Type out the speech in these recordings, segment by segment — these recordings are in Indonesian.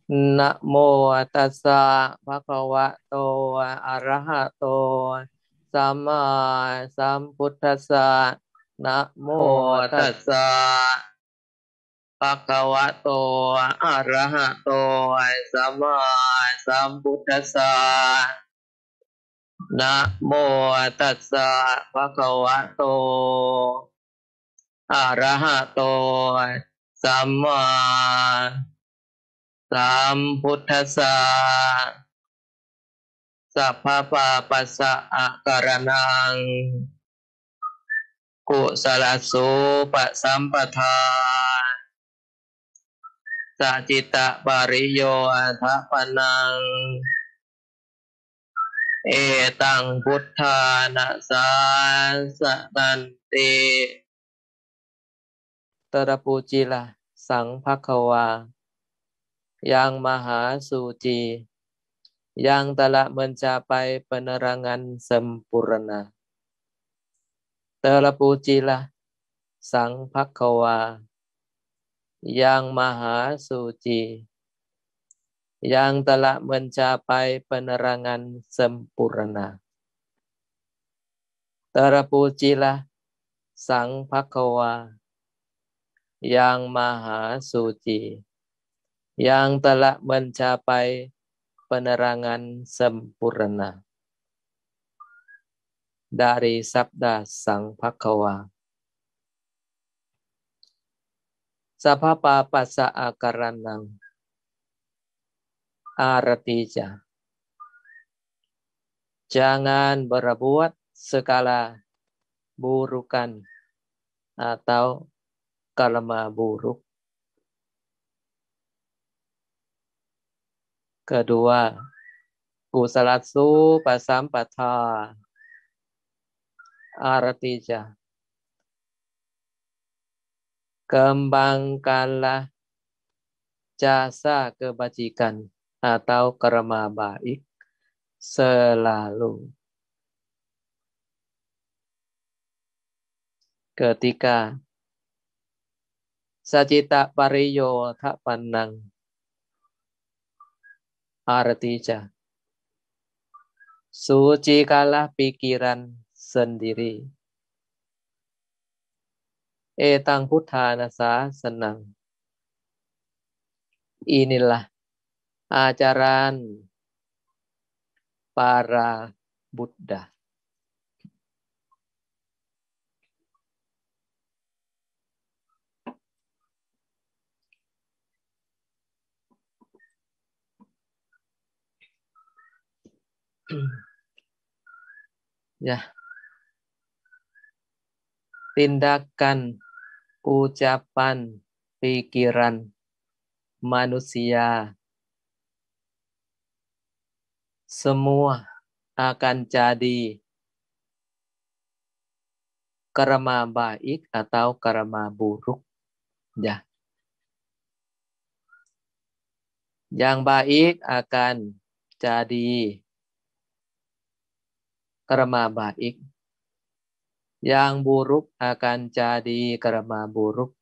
นะโมตัสสะภะคะวะโตอะระหะโตสัมมาสัมพุทธัสสะนะโมตัสสะภะคะวะโตอะระหะโตสัมมาสัมพุทธัสสะนะโมตัสสะภะคะวะโตอะระหะโตสัมมาสัมพุทธัสสะสัพพะปะปัสสะอาการนังกุศลสุปสัมปทาสัจจิตะปริโยอัฏฐปนังเอตังพุทธานาสาสนันติterpujilah Sang Phakawa yang Maha Suci yang telah mencapai penerangan sempurna. Terpujilah Sang Phakawa yang Maha Suci yang telah mencapai penerangan sempurna. Terpujilah Sang Phakawa yang Maha Suci yang telah mencapai penerangan sempurna. Dari sabda Sang Phakawa. Sapapa pasa akaranang artija. Jangan berbuat segala burukan atau karma buruk. Kedua, kusalasu pasampatha artija. Kembangkanlah jasa kebajikan atau karma baik selalu. Ketika sajita pariyo thapanang artija. Sucikanlah pikiran sendiri. Etang Putthanasa senang. Inilah ajaran para Buddha. Ya. Tindakan, ucapan, pikiran manusia semua akan jadi karma baik atau karma buruk. Ya. Yang baik akan jadi karma baik. Yang buruk akan jadi karma buruk.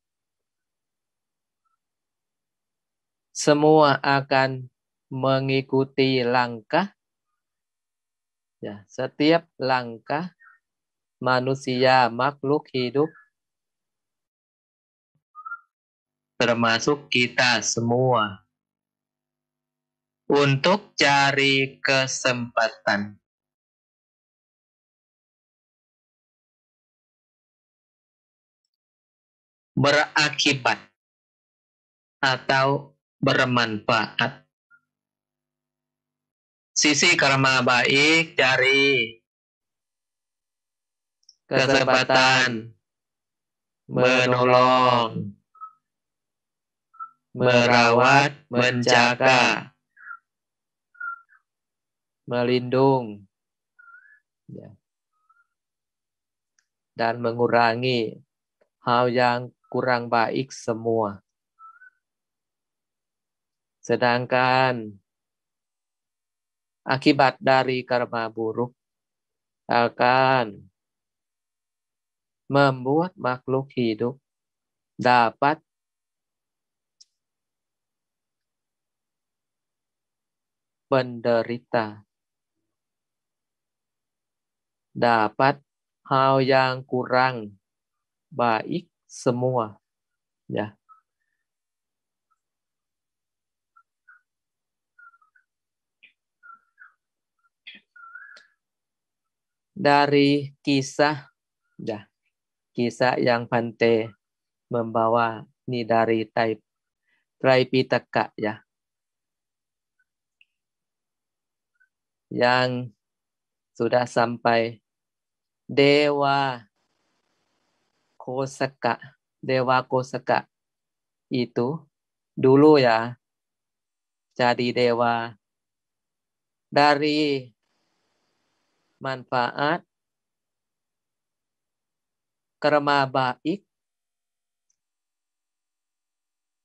Semua akan mengikuti langkah. Ya, setiap langkah manusia makhluk hidup termasuk kita semua untuk cari kesempatan berakibat atau bermanfaat. Sisi karma baik cari kesempatan menolong, merawat, menjaga, melindung, ya, dan mengurangi hal yang kurang baik semua. Sedangkan akibat dari karma buruk akan membuat makhluk hidup dapat penderita. Dapat hal yang kurang baik semua, ya. Dari kisah, ya, kisah yang Bante membawa ini dari Tripitaka, ya, yang sudah sampai Dewa Kosaka itu dulu, ya, jadi dewa dari manfaat karma baik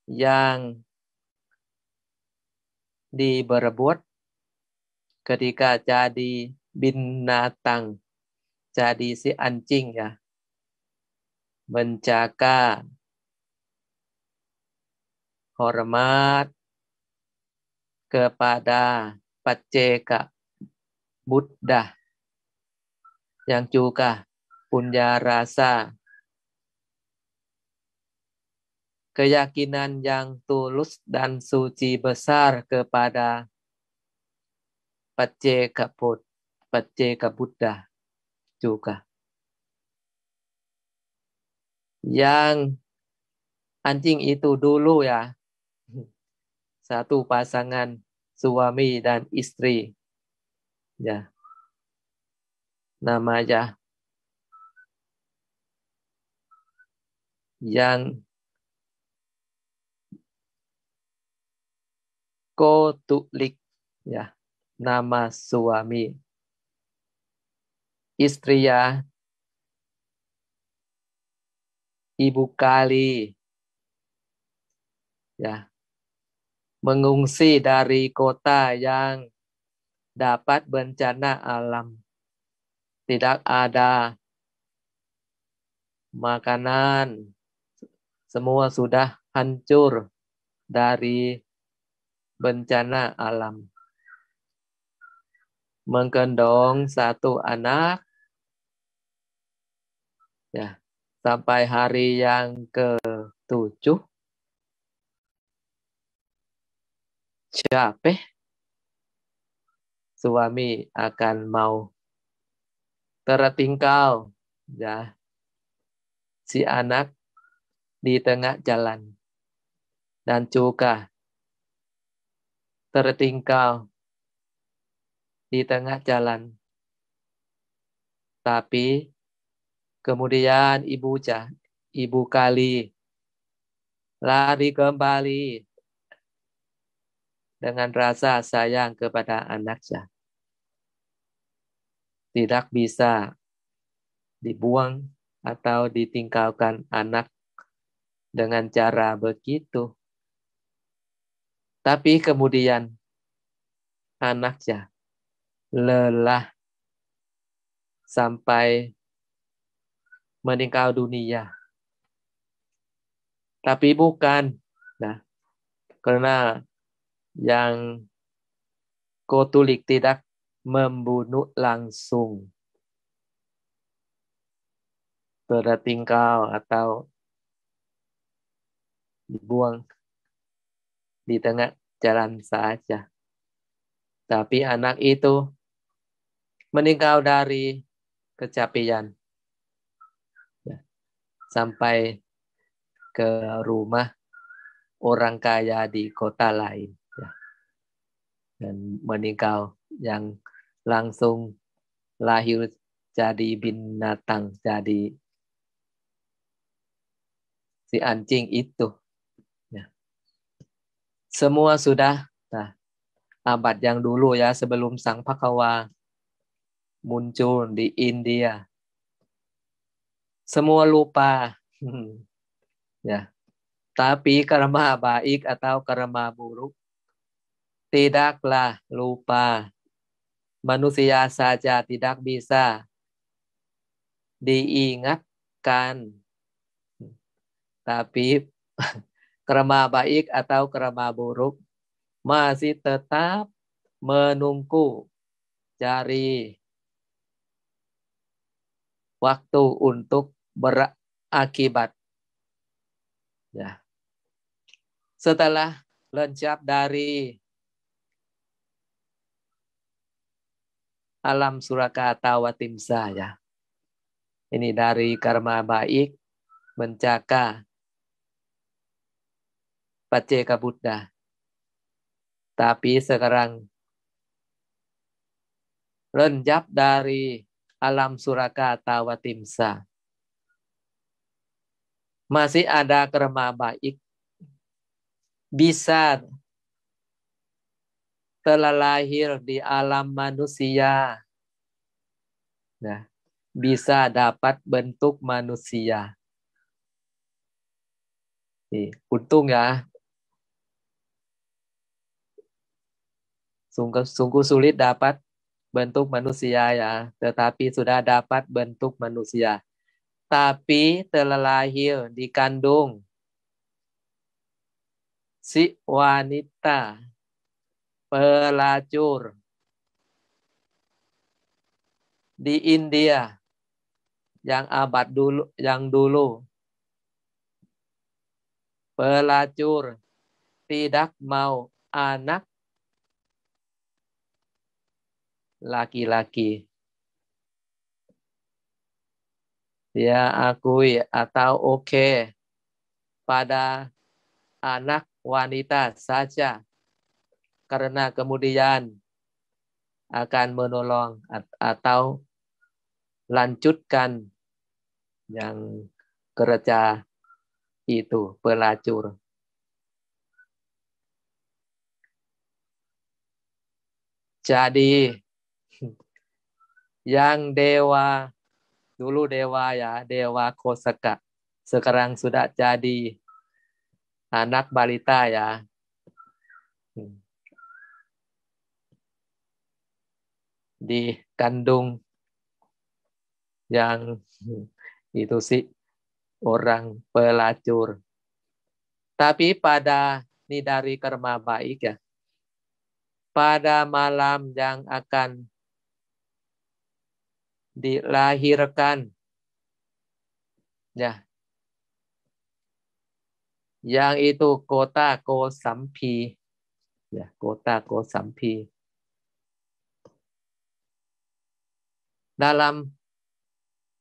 yang diperbuat ketika jadi binatang, jadi si anjing, ya, menjaga hormat kepada Pacceka Buddha yang juga punya rasa keyakinan yang tulus dan suci besar kepada Pacceka Buddha juga. Yang anjing itu dulu, ya, satu pasangan suami dan istri, ya, namanya yang Kotulik, ya, nama suami. Istri, ya, Ibu Kali, ya, mengungsi dari kota yang dapat bencana alam. Tidak ada makanan, semua sudah hancur dari bencana alam. Menggendong satu anak, ya, sampai hari yang ke-7 capek, suami akan mau tertinggal, ya, si anak di tengah jalan dan juga tertinggal di tengah jalan. Tapi kemudian Ibu Kali lari kembali dengan rasa sayang kepada anaknya. Tidak bisa dibuang atau ditinggalkan anak dengan cara begitu. Tapi kemudian anaknya lelah sampai meninggal dunia. Tapi bukan, nah, karena yang Kotulik tidak membunuh langsung, tertinggal atau dibuang di tengah jalan saja. Tapi anak itu meninggal dari kecapean, ya, sampai ke rumah orang kaya di kota lain, ya, dan meninggal yang langsung lahir jadi binatang, jadi si anjing itu, ya. Semua sudah, nah, abad yang dulu, ya, sebelum Sang Phakawa muncul di India, semua lupa, ya. Tapi karma baik atau karma buruk tidaklah lupa. Manusia saja tidak bisa diingatkan. Tapi karma baik atau karma buruk masih tetap menunggu cari waktu untuk berakibat. Ya. Setelah lenyap dari alam Surakata Watimsa, ya. Ini dari karma baik mencaka Pacceka Buddha. Tapi sekarang lenyap dari alam Surakata Watimsa. Masih ada karma baik bisa telah lahir di alam manusia. Nah, bisa dapat bentuk manusia. Untung ya. Sungguh sulit dapat bentuk manusia ya. Tetapi sudah dapat bentuk manusia. Tapi telah lahir dikandung si wanita pelacur di India yang abad dulu pelacur tidak mau anak laki-laki. Dia akui atau oke pada anak wanita saja karena kemudian akan menolong atau lanjutkan yang kerja itu pelacur. Jadi yang dulu dewa ya, dewa Kosaka, sekarang sudah jadi anak balita ya. Dikandung yang itu sih orang pelacur. Tapi pada ini dari karma baik ya. Pada malam yang akan dilahirkan ya. Yang itu kota Kosampi. Ya, kota Kosampi. Dalam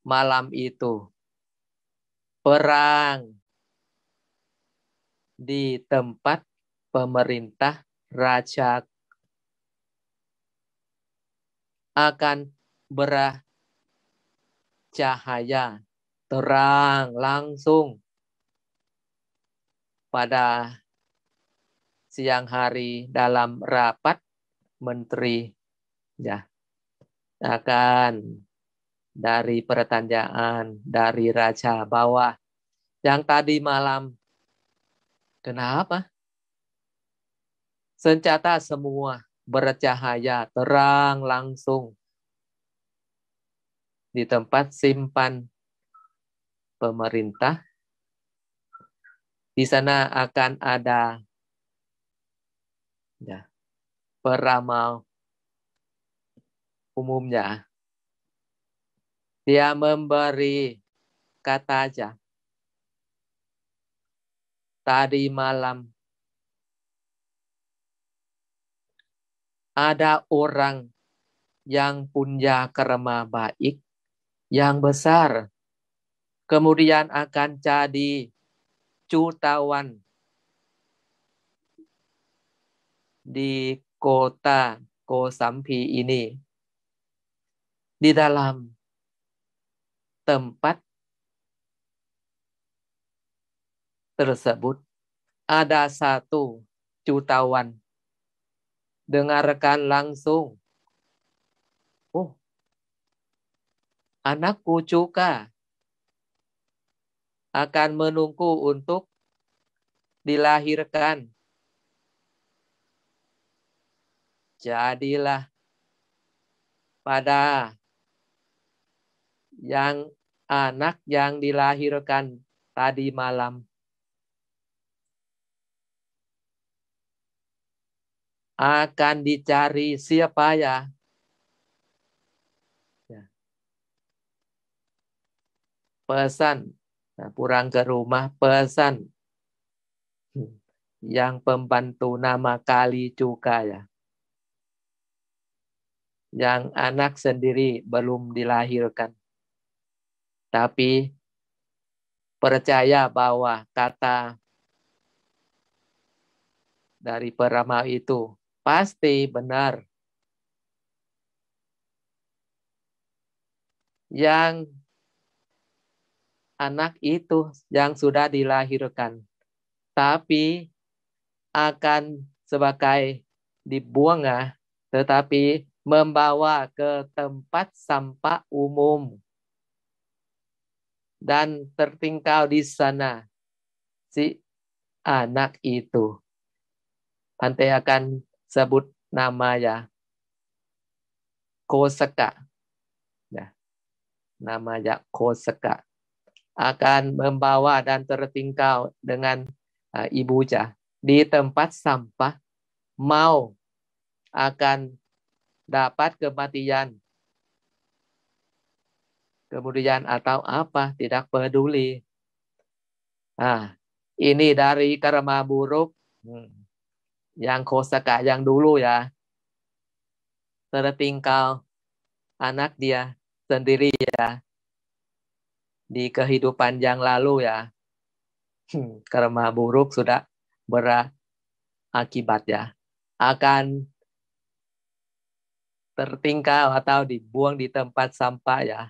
malam itu perang di tempat pemerintah raja akan bercahaya terang langsung pada siang hari dalam rapat menteri ya akan dari pertanyaan dari raja bawah yang tadi malam kenapa senjata semua bercahaya terang langsung di tempat simpan pemerintah. Di sana akan ada ya, peramal umumnya. Dia memberi kata aja. Tadi malam ada orang yang punya karma baik yang besar. Kemudian akan jadi jutawan di kota Kosampi ini. Di dalam tempat tersebut ada satu jutawan. Dengarkan langsung. Oh, anakku juga akan menunggu untuk dilahirkan. Jadilah pada yang anak yang dilahirkan tadi malam akan dicari siapa ya? Pesan. Nah, pulang ke rumah pesan yang pembantu nama kali juga ya. Yang anak sendiri belum dilahirkan. Tapi percaya bahwa kata dari peramal itu pasti benar. Yang anak itu yang sudah dilahirkan. Tapi akan sebagai dibuang ya, tetapi membawa ke tempat sampah umum dan tertinggal di sana si anak itu. Pantai akan sebut nama ya, Koseka. Ya, nama ya Koseka. Akan membawa dan tertinggal dengan ibunya di tempat sampah, mau akan dapat kematian. Kemudian atau apa, tidak peduli. Nah, ini dari karma buruk yang Koseka yang dulu ya, tertinggal anak dia sendiri ya di kehidupan yang lalu ya. Karma buruk sudah berakibat ya, akan tertinggal atau dibuang di tempat sampah ya.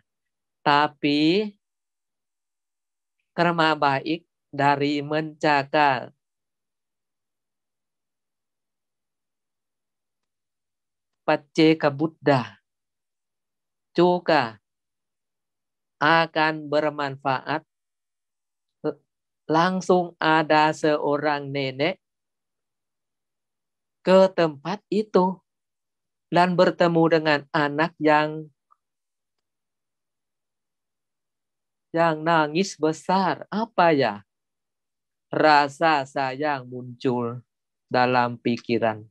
Tapi karma baik dari menjaga Pacceka Buddha juga akan bermanfaat. Langsung ada seorang nenek ke tempat itu dan bertemu dengan anak yang nangis besar. Apa ya? Rasa sayang muncul dalam pikiran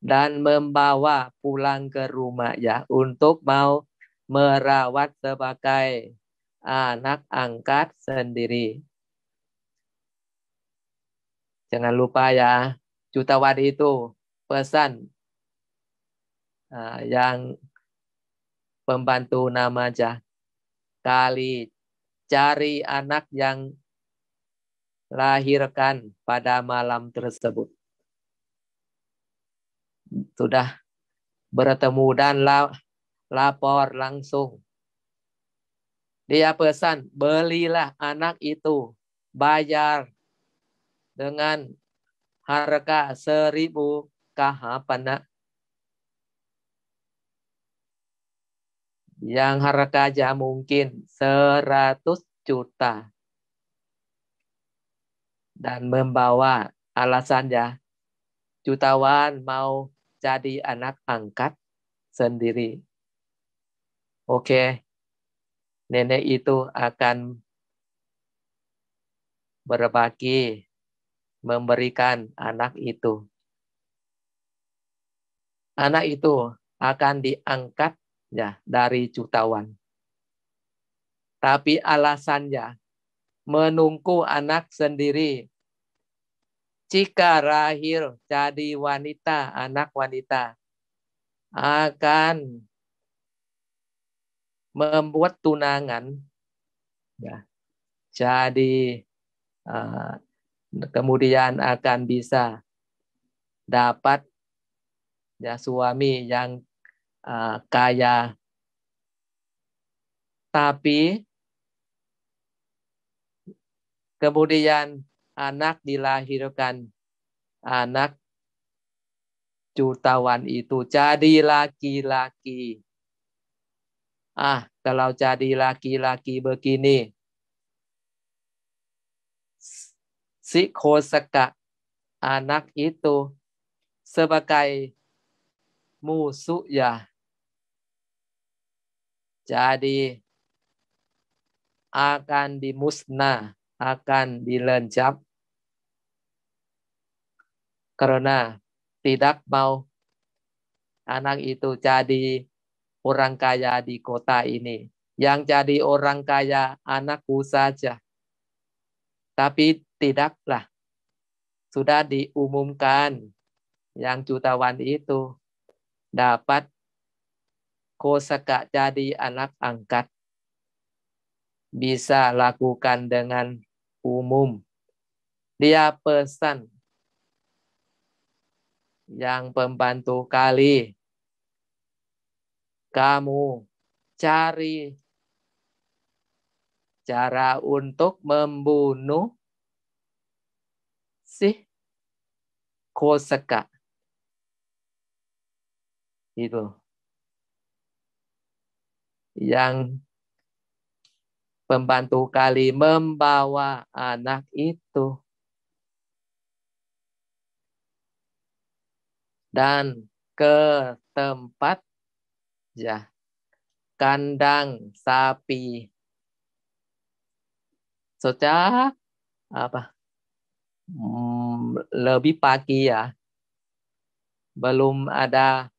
dan membawa pulang ke rumah ya untuk mau merawat sebagai anak angkat sendiri. Jangan lupa ya, jutawan itu pesan yang pembantu nama aja. Kali cari anak yang lahirkan pada malam tersebut. Sudah bertemu dan lapor langsung. Dia pesan, belilah anak itu, bayar dengan harga 1.000 kahapana. Yang harganya mungkin 100 juta. Dan membawa alasannya, jutawan mau jadi anak angkat sendiri. Oke, nenek itu akan berbagi, memberikan anak itu. Anak itu akan diangkat ya dari jutawan. Tapi alasannya menunggu anak sendiri. Jika lahir jadi wanita, anak wanita akan membuat tunangan ya. Jadi kemudian akan bisa dapat ya suami yang kaya. Tapi kemudian anak dilahirkan, anak jutawan itu jadi laki-laki. Kalau jadi laki-laki begini, si Koseka anak itu sebagai musuh ya. Jadi akan dimusnah, akan dilencap karena tidak mau anak itu jadi orang kaya di kota ini. Yang jadi orang kaya anakku saja. Tapi tidaklah. Sudah diumumkan yang jutawan itu dapat Kosaka jadi anak angkat. Bisa lakukan dengan umum. Dia pesan yang pembantu kali, kamu cari cara untuk membunuh si Kosaka. Itu. Yang pembantu kali membawa anak itu. Dan ke tempat ya kandang sapi. Sejak lebih pagi ya. Belum ada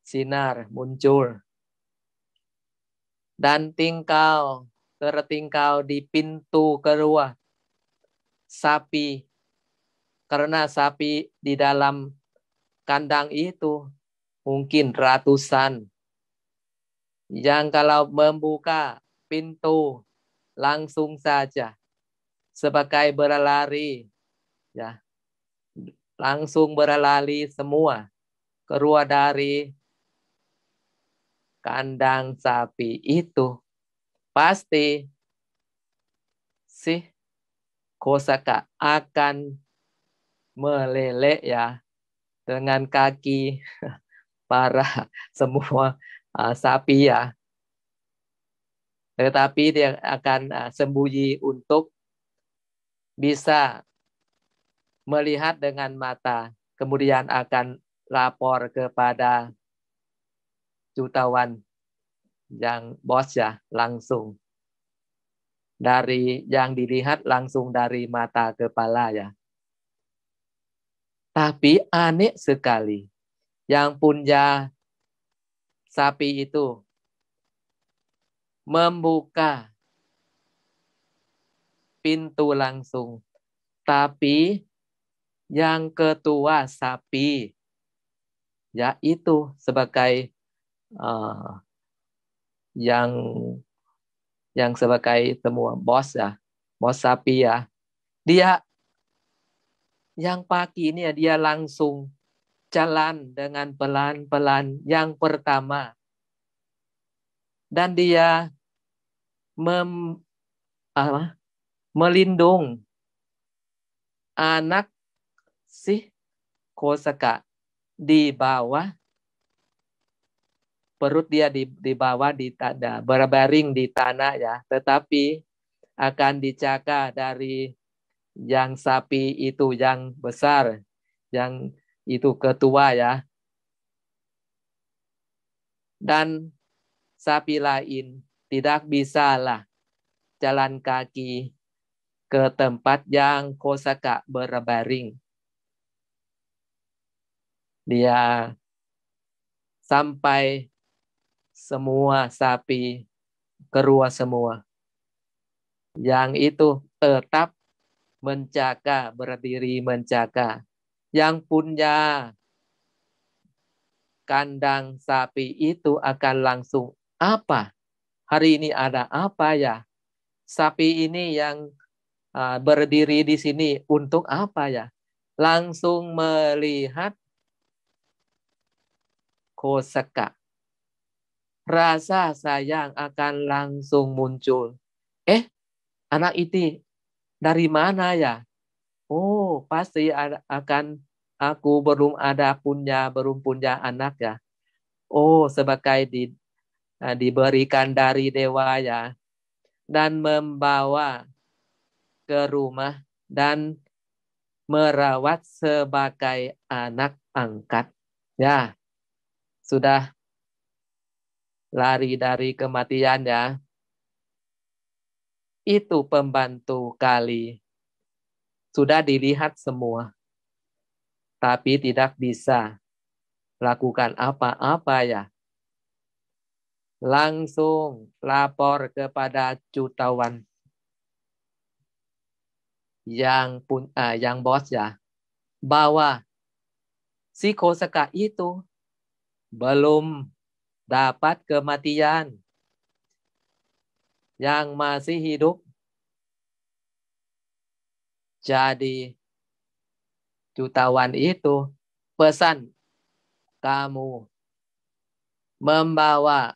sinar muncul. Dan tertinggal di pintu keluar sapi. Karena sapi di dalam kandang itu mungkin ratusan. Yang kalau membuka pintu langsung saja sebagai berlari ya. Langsung berlari semua keluar dari kandang sapi itu. Pasti si Kosaka akan meleleh ya dengan kaki para semua sapi ya. Tetapi dia akan sembunyi untuk bisa melihat dengan mata. Kemudian akan lapor kepada jutawan yang bos ya langsung. Dari yang dilihat langsung dari mata kepala ya. Tapi aneh sekali. Yang punya sapi itu membuka pintu langsung. Tapi yang ketua sapi yaitu sebagai yang sebagai semua bos ya, bos sapi ya. Dia yang pagi ini ya, dia langsung jalan dengan pelan-pelan yang pertama. Dan dia melindung anak si Kosaka di bawah, perut dia di bawah di tanah, berbaring di tanah ya, tetapi akan dijaga dari yang sapi itu yang besar, yang itu ketua ya. Dan sapi lain tidak bisalah jalan kaki ke tempat yang Kosaka berbaring. Dia sampai semua sapi keluar semua. Yang itu tetap menjaga, berdiri menjaga. Yang punya kandang sapi itu akan langsung, apa? Hari ini ada apa ya? Sapi ini yang berdiri di sini untuk apa ya? Langsung melihat Kosaka. Rasa sayang akan langsung muncul. Anak itu dari mana ya? Oh, pasti akan aku belum punya anak ya. Oh, sebagai diberikan dari dewa ya. Dan membawa ke rumah dan merawat sebagai anak angkat. Ya, sudah lari dari kematian ya. Itu pembantu kali. Sudah dilihat semua. tapi tidak bisa lakukan apa-apa ya. Langsung lapor kepada jutawan yang bos ya, bahwa si Kosaka itu belum dapat kematian, yang masih hidup. Jadi jutawan itu pesan kamu membawa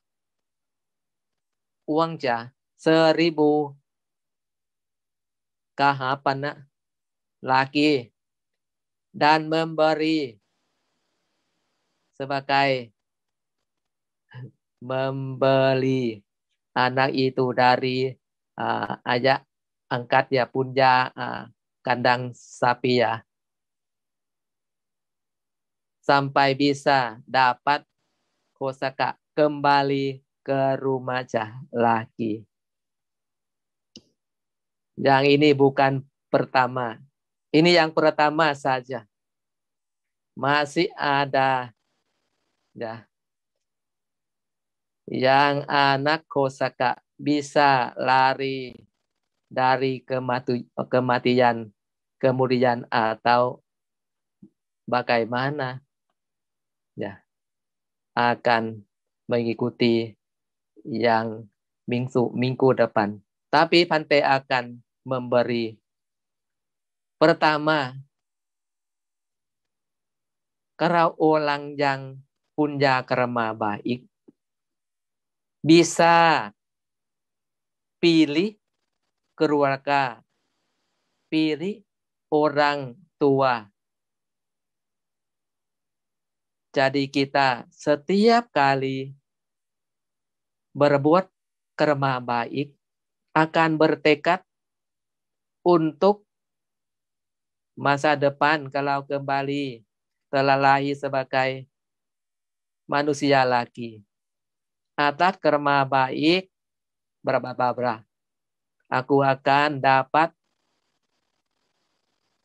uang 1.000 kahapana lagi dan memberi sebagai membeli anak itu dari ayah angkat ya, punya kandang sapi ya, sampai bisa dapat Kosaka kembali ke rumah lagi. Yang ini bukan pertama. Ini yang pertama saja. Masih ada ya, yang anak Kosaka bisa lari dari kematian kemudian atau bagaimana ya, akan mengikuti yang minggu depan. Tapi Bante akan memberi pertama, kalau orang yang punya karma baik bisa pilih keluarga, pilih orang tua. Jadi kita setiap kali berbuat karma baik akan bertekad untuk masa depan kalau kembali telah lahir sebagai manusia lagi. Atas karma baik berapa aku akan dapat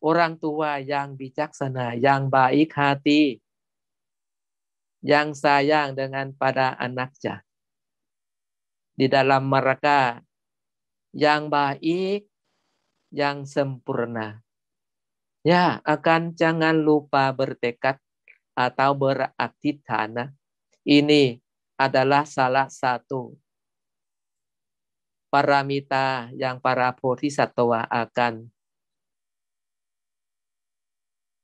orang tua yang bijaksana, yang baik hati, yang sayang dengan pada anaknya. Di dalam mereka yang baik, yang sempurna. Ya, akan jangan lupa bertekad atau beraktivitas. Ini adalah salah satu paramita yang para bodhisattva akan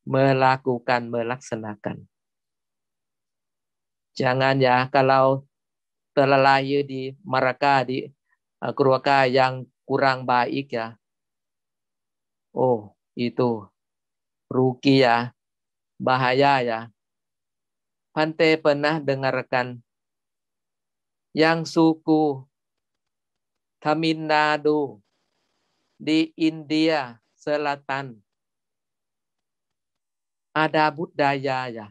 melaksanakan. Jangan ya, kalau telah lahir di mereka di keluarga yang kurang baik ya, oh itu rugi ya, bahaya ya. Bante pernah dengarkan yang suku Tamil Nadu di India Selatan ada budaya ya,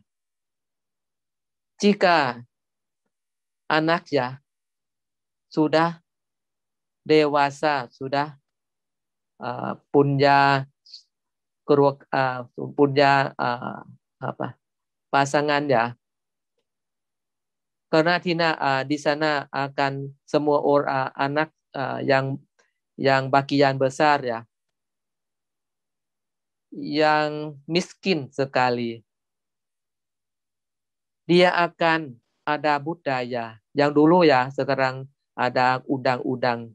jika anak ya sudah dewasa, sudah punya pasangan ya, karena di sana akan semua anak yang bagian besar ya, yang miskin sekali, dia akan ada budaya yang dulu ya, sekarang ada undang-undang.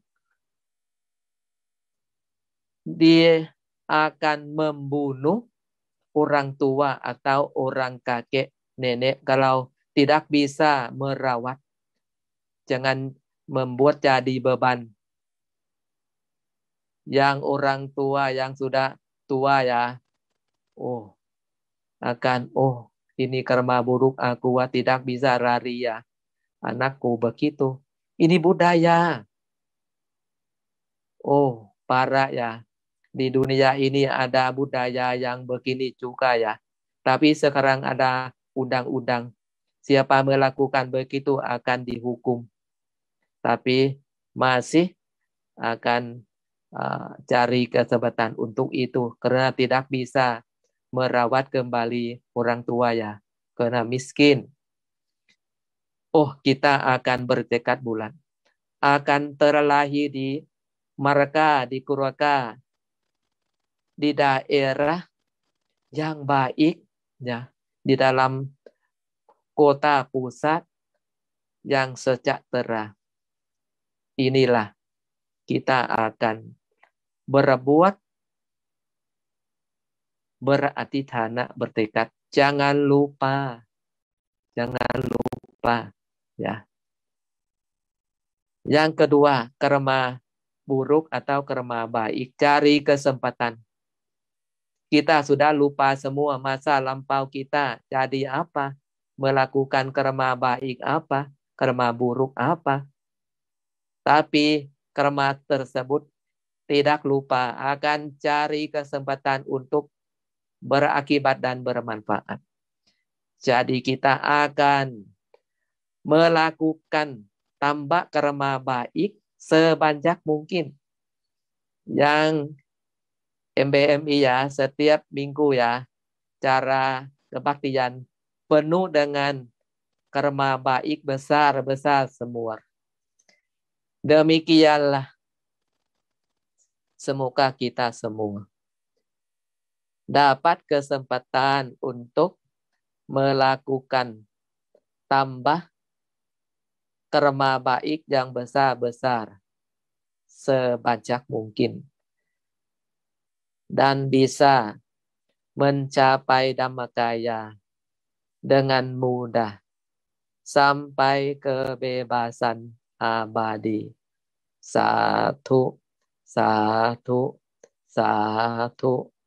Dia akan membunuh orang tua atau orang kakek nenek kalau tidak bisa merawat. Jangan membuat jadi beban. Yang orang tua yang sudah tua ya, ini karma buruk aku tidak bisa lari ya, anakku begitu. Ini budaya. Parah ya. Di dunia ini ada budaya yang begini juga ya. Tapi sekarang ada undang-undang. Siapa melakukan begitu akan dihukum. Tapi masih akan cari kesempatan untuk itu. Karena tidak bisa merawat kembali orang tua ya, karena miskin. Oh, kita akan bertekad bulat, akan terlahir di marga, di keluarga, di daerah yang baik, ya, di dalam kota pusat yang sejahtera. Inilah kita akan berbuat, beratithana, bertekad. Jangan lupa ya. Yang kedua, karma buruk atau karma baik, cari kesempatan. Kita sudah lupa semua masa lampau kita jadi apa, melakukan karma baik apa, karma buruk apa. Tapi karma tersebut tidak lupa akan cari kesempatan untuk berakibat dan bermanfaat. Jadi kita akan melakukan tambah karma baik sebanyak mungkin. Yang MBMI ya, setiap minggu ya, cara kebaktian penuh dengan karma baik besar-besar semua. Demikianlah, semoga kita semua dapat kesempatan untuk melakukan tambah karma baik yang besar-besar sebanyak mungkin. Dan bisa mencapai Dhammakaya dengan mudah sampai kebebasan abadi. Satu, satu, satu.